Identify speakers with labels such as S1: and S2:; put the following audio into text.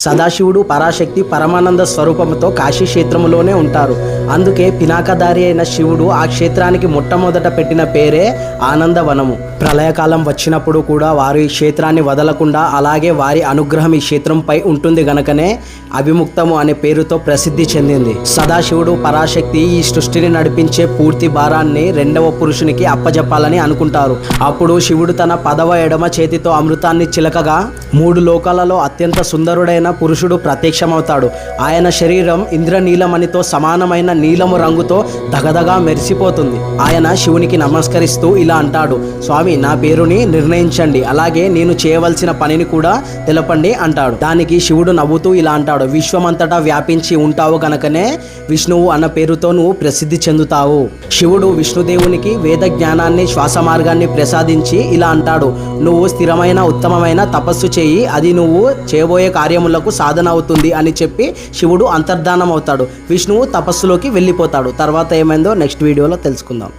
S1: సదాశివుడు పరాశక్తి పరమానంద స్వరూపంతో కాశీ క్షేత్రములోనే ఉంటారు. అందుకే పినాకధారి అయిన శివుడు ఆ క్షేత్రానికి మొట్టమొదట పెట్టిన పేరే ఆనందవనము. ప్రళయకాలం వచ్చినప్పుడు కూడా వారు ఈ క్షేత్రాన్ని వదలకుండా అలాగే వారి అనుగ్రహం ఈ క్షేత్రంపై ఉంటుంది గనకనే అవిముక్తము అనే పేరుతో ప్రసిద్ధి చెందింది. సదాశివుడు పరాశక్తి ఈ సృష్టిని నడిపించే పూర్తి భారాన్ని రెండవ పురుషునికి అప్పజెప్పాలని అనుకుంటారు. అప్పుడు శివుడు తన పదవ ఎడమ చేతితో అమృతాన్ని చిలకగా 3 లోకాలలో అత్యంత సుందరుడైన పురుషుడు ప్రత్యక్షమవుతాడు. ఆయన శరీరం ఇంద్రనీలమణితో సమానమైన నీలము రంగుతో దగదగా మెరిసిపోతుంది. ఆయన శివునికి నమస్కరిస్తూ ఇలా అంటాడు, స్వామి, నా పేరుని నిర్ణయించండి, అలాగే నేను చేయవలసిన పనిని కూడా తెలపండి అంటాడు. దానికి శివుడు నవ్వుతూ ఇలా అంటాడు, విశ్వమంతటా వ్యాపించి ఉంటావు గనకనే విష్ణువు అన్న పేరుతో నువ్వు ప్రసిద్ధి చెందుతావు. శివుడు విష్ణుదేవునికి వేద జ్ఞానాన్ని శ్వాస మార్గాన్ని ప్రసాదించి ఇలా అంటాడు, నువ్వు స్థిరమైన ఉత్తమమైన తపస్సు చేయి, అది నువ్వు చేయబోయే కార్యములకు సాధన అవుతుంది అని చెప్పి శివుడు అంతర్ధానం అవుతాడు. విష్ణువు తపస్సులోకి వెళ్ళిపోతాడు. తర్వాత ఏమైందో నెక్స్ట్ వీడియోలో తెలుసుకుందాం.